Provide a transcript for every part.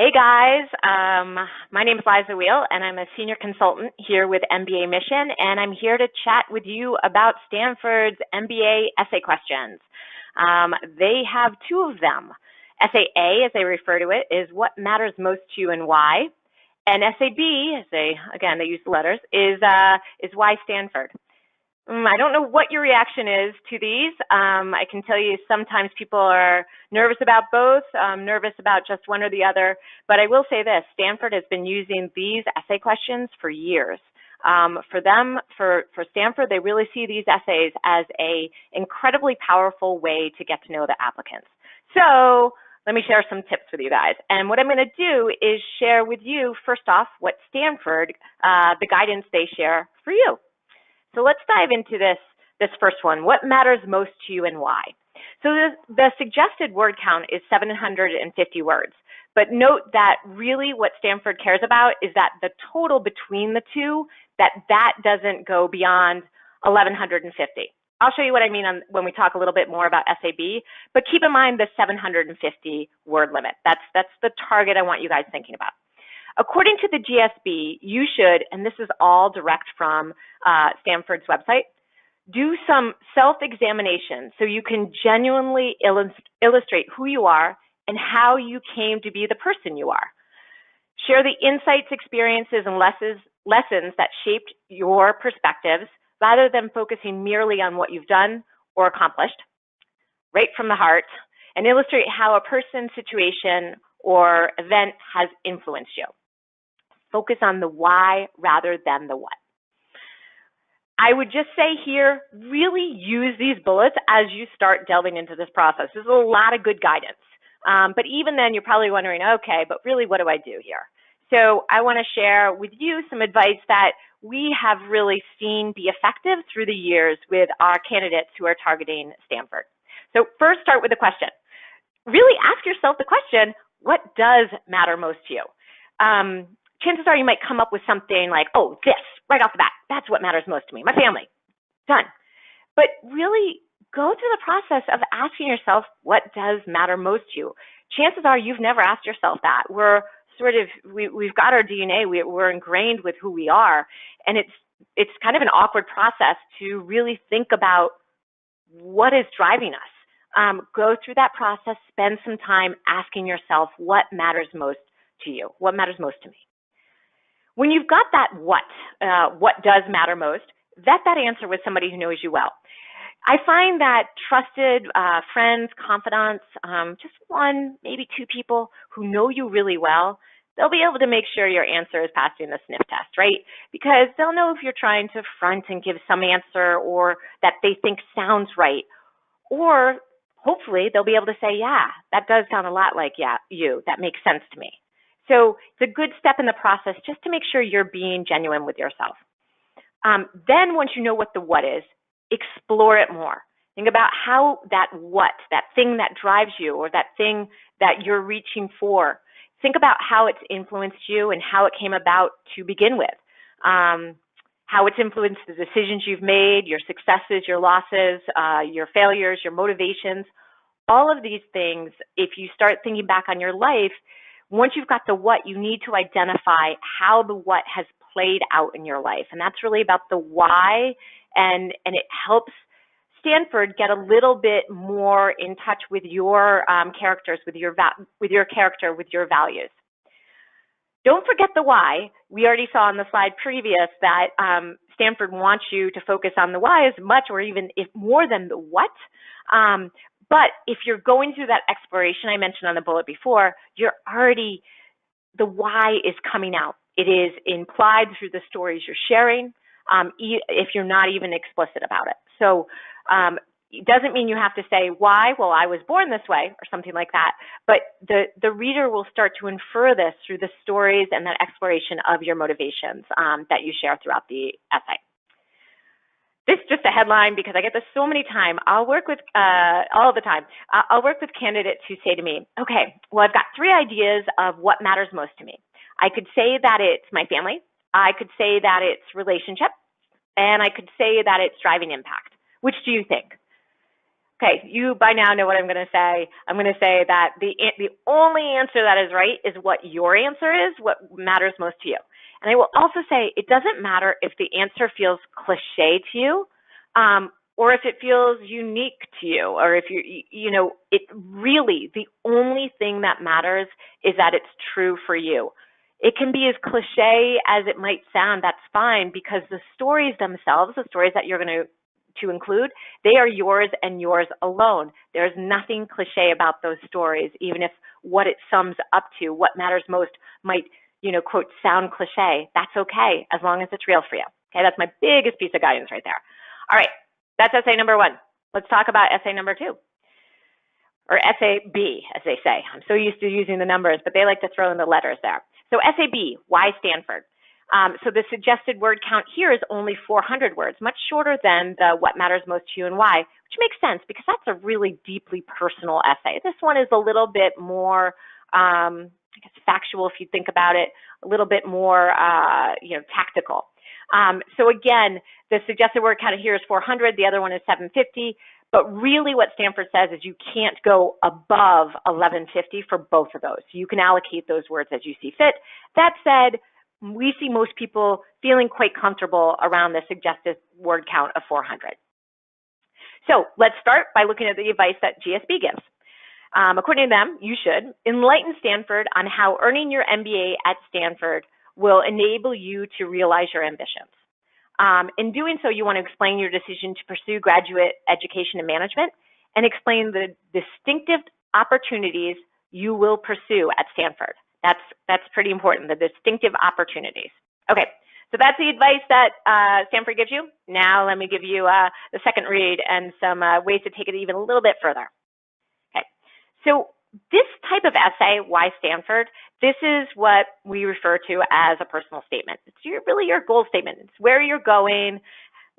Hey guys, my name is Liza Weale and I'm a senior consultant here with mbaMission, and I'm here to chat with you about Stanford's MBA essay questions. They have two of them. Essay A, as they refer to it, is what matters most to you and why. And essay B, as they use the letters, is why Stanford. I don't know what your reaction is to these. I can tell you sometimes people are nervous about both, nervous about just one or the other. But I will say this, Stanford has been using these essay questions for years. For Stanford, they really see these essays as an incredibly powerful way to get to know the applicants. So let me share some tips with you guys. And what I'm going to do is share with you, first off, what Stanford, the guidance they share for you. So let's dive into this first one. What matters most to you and why? So the suggested word count is 750 words. But note that really what Stanford cares about is that the total between the two, that doesn't go beyond 1,150. I'll show you what I mean when we talk a little bit more about SAB, but keep in mind the 750 word limit. That's the target I want you guys thinking about. According to the GSB, you should, and this is all direct from Stanford's website, do some self-examination so you can genuinely illustrate who you are and how you came to be the person you are. Share the insights, experiences, and lessons that shaped your perspectives rather than focusing merely on what you've done or accomplished. Right from the heart, and illustrate how a person, situation, or event has influenced you. Focus on the why rather than the what. I would just say here, really use these bullets as you start delving into this process. There's a lot of good guidance. But even then, you're probably wondering, okay, but really, what do I do here? So I want to share with you some advice that we have really seen be effective through the years with our candidates who are targeting Stanford. So first, start with the question. Really ask yourself the question, what does matter most to you? Chances are you might come up with something like, oh, this, right off the bat, that's what matters most to me, my family, done. But really go through the process of asking yourself, what does matter most to you? Chances are you've never asked yourself that. We've got our DNA, we're ingrained with who we are, and it's kind of an awkward process to really think about what is driving us. Go through that process, spend some time asking yourself what matters most to you, what matters most to me. When you've got that what does matter most, vet that answer with somebody who knows you well. I find that trusted friends, confidants, just one, maybe two people who know you really well, they'll be able to make sure your answer is passing the sniff test, right? Because they'll know if you're trying to front and give some answer or that they think sounds right. Or hopefully they'll be able to say, yeah, that does sound a lot like you. That makes sense to me. So it's a good step in the process just to make sure you're being genuine with yourself. Then once you know what the what is, explore it more. Think about how that what, that thing that drives you or that thing that you're reaching for, think about how it's influenced you and how it came about to begin with. How it's influenced the decisions you've made, your successes, your losses, your failures, your motivations. All of these things, if you start thinking back on your life, once you've got the what, you need to identify how the what has played out in your life. And that's really about the why, and it helps Stanford get a little bit more in touch with your characters, with your character, with your values. Don't forget the why. We already saw on the slide previous that Stanford wants you to focus on the why as much or even if more than the what. But if you're going through that exploration I mentioned on the bullet before, the why is coming out. It is implied through the stories you're sharing, if you're not even explicit about it. So it doesn't mean you have to say why, well, I was born this way or something like that, but the reader will start to infer this through the stories and that exploration of your motivations that you share throughout the essay. This is just a headline because I get this so many times. I'll work with, all the time, I'll work with candidates who say to me, okay, well, I've got 3 ideas of what matters most to me. I could say that it's my family, I could say that it's relationship, and I could say that it's driving impact. Which do you think? Okay, you by now know what I'm going to say. I'm going to say that the only answer that is right is what your answer is, what matters most to you. And I will also say it doesn't matter if the answer feels cliche to you, or if it feels unique to you, or if it really, the only thing that matters is that it's true for you. It can be as cliche as it might sound, that's fine, because the stories themselves, the stories that you're going to include, they are yours and yours alone. There's nothing cliche about those stories, even if what it sums up to, what matters most, might, quote, sound cliche. That's okay, as long as it's real for you. Okay, that's my biggest piece of guidance right there. All right, that's essay number 1. Let's talk about essay number 2. Or essay B, as they say. I'm so used to using the numbers, but they like to throw in the letters there. So essay B, why Stanford? So the suggested word count here is only 400 words, much shorter than the what matters most to you and why, which makes sense because that's a really deeply personal essay. This one is a little bit more, I guess, factual if you think about it, a little bit more, tactical. So again, the suggested word count here is 400. The other one is 750. But really what Stanford says is you can't go above 1150 for both of those. You can allocate those words as you see fit. That said, we see most people feeling quite comfortable around the suggested word count of 400. So let's start by looking at the advice that GSB gives. According to them, you should enlighten Stanford on how earning your MBA at Stanford will enable you to realize your ambitions. In doing so, you want to explain your decision to pursue graduate education and management and explain the distinctive opportunities you will pursue at Stanford. That's pretty important, the distinctive opportunities. Okay, so that's the advice that Stanford gives you. Now let me give you the second read and some ways to take it even a little bit further. Okay, so this type of essay, why Stanford, this is what we refer to as a personal statement. It's really your goal statement. It's where you're going,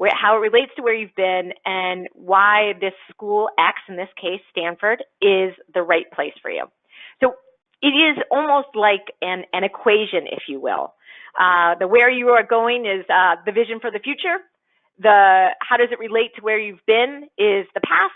how it relates to where you've been, and why this school X, in this case Stanford, is the right place for you. So it is almost like an equation, if you will. The where you are going is the vision for the future. The how does it relate to where you've been is the past.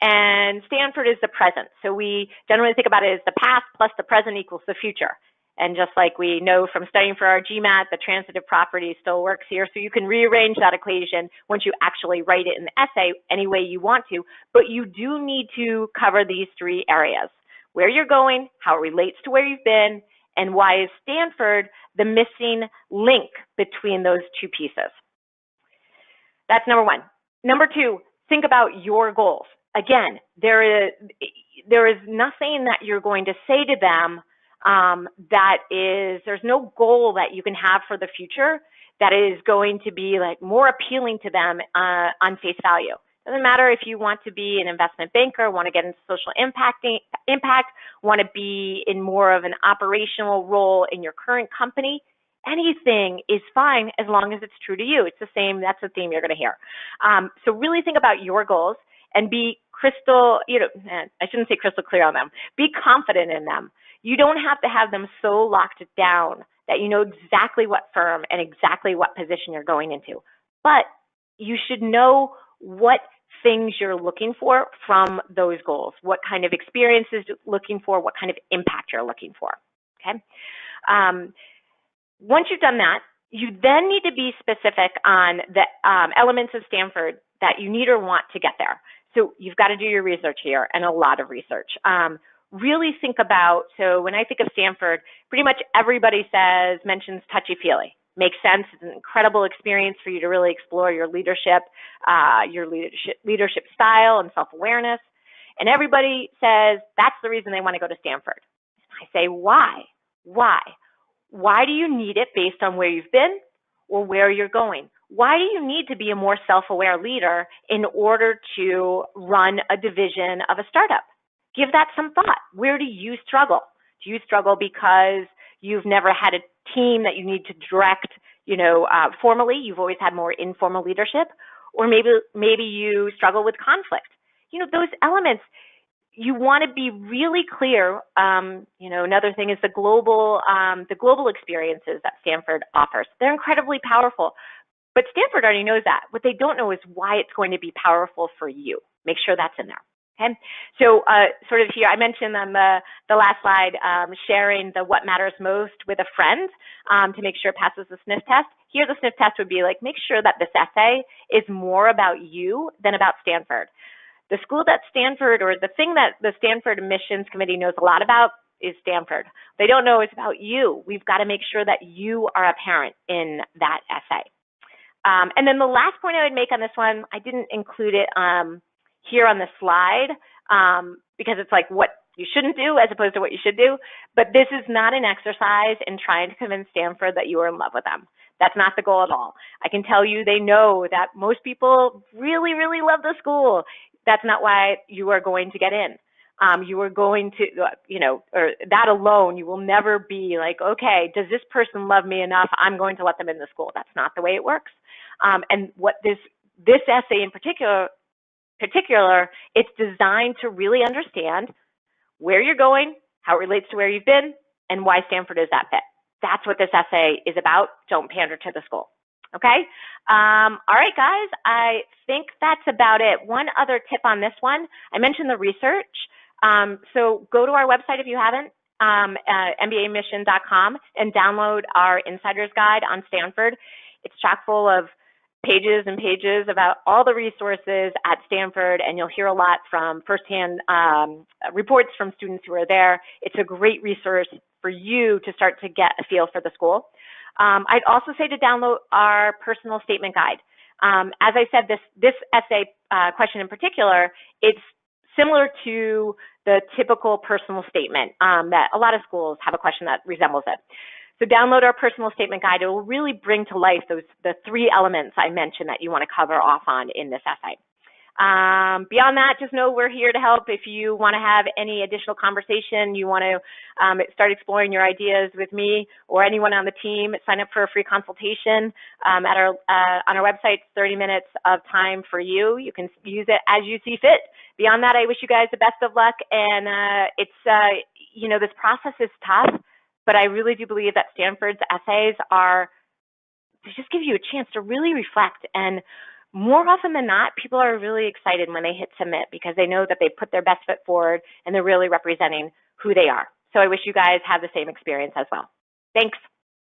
And Stanford is the present. So we generally think about it as the past plus the present equals the future. And just like we know from studying for our GMAT, the transitive property still works here. So you can rearrange that equation once you actually write it in the essay any way you want to. But you do need to cover these 3 areas: where you're going, how it relates to where you've been, and why is Stanford the missing link between those 2 pieces. That's number 1. Number 2, think about your goals. Again, there is nothing that you're going to say to them there's no goal that you can have for the future that is going to be like more appealing to them on face value. Doesn't matter if you want to be an investment banker, want to get into social impact, want to be in more of an operational role in your current company. Anything is fine as long as it's true to you. It's the same, that's the theme you're going to hear. So really think about your goals and be crystal, I shouldn't say crystal clear on them. Be confident in them. You don't have to have them so locked down that you know exactly what firm and exactly what position you're going into. But you should know what things you're looking for from those goals, what kind of experiences you're looking for, what kind of impact you're looking for, okay? Once you've done that, you then need to be specific on the elements of Stanford that you need or want to get there. So you've got to do your research here, and a lot of research. Really think about, so when I think of Stanford, pretty much everybody mentions touchy-feely. Makes sense. It's an incredible experience for you to really explore your leadership style and self-awareness. And everybody says that's the reason they want to go to Stanford. I say, why? Why? Why do you need it based on where you've been or where you're going? Why do you need to be a more self-aware leader in order to run a division of a startup? Give that some thought. Where do you struggle? Do you struggle because you've never had a team that you need to direct, formally? You've always had more informal leadership, or maybe you struggle with conflict. Those elements. You want to be really clear. Another thing is the global experiences that Stanford offers. They're incredibly powerful, but Stanford already knows that. What they don't know is why it's going to be powerful for you. Make sure that's in there. Okay, so sort of here, I mentioned on the last slide, sharing the what matters most with a friend to make sure it passes the sniff test. Here, the sniff test would be like, make sure that this essay is more about you than about Stanford. The school that Stanford, or the thing that the Stanford Admissions Committee knows a lot about is Stanford. They don't know it's about you. We've got to make sure that you are apparent in that essay. And then the last point I would make on this one, I didn't include it here on the slide because it's like what you shouldn't do as opposed to what you should do. But this is not an exercise in trying to convince Stanford that you are in love with them. That's not the goal at all. I can tell you they know that most people really, really love the school. That's not why you are going to get in. You are going to, or that alone, you will never be like, okay, does this person love me enough? I'm going to let them in the school. That's not the way it works. And what this essay in particular, it's designed to really understand where you're going, how it relates to where you've been, and why Stanford is that fit. That's what this essay is about. Don't pander to the school. Okay? All right, guys, I think that's about it. One other tip on this one, I mentioned the research. So go to our website if you haven't, mbaMission.com, and download our Insider's Guide on Stanford. It's chock full of pages and pages about all the resources at Stanford, and you'll hear a lot from firsthand reports from students who are there. It's a great resource for you to start to get a feel for the school. I'd also say to download our personal statement guide. As I said, this essay question in particular, it's similar to the typical personal statement that a lot of schools have a question that resembles it. So download our personal statement guide. It will really bring to life the three elements I mentioned that you want to cover off on in this essay. Beyond that, just know we're here to help. If you want to have any additional conversation, you want to start exploring your ideas with me or anyone on the team, sign up for a free consultation on our website. It's 30 minutes of time for you. You can use it as you see fit. Beyond that, I wish you guys the best of luck. And this process is tough, but I really do believe that Stanford's essays they just give you a chance to really reflect. And more often than not, people are really excited when they hit submit because they know that they put their best foot forward and they're really representing who they are. So I wish you guys have the same experience as well. Thanks.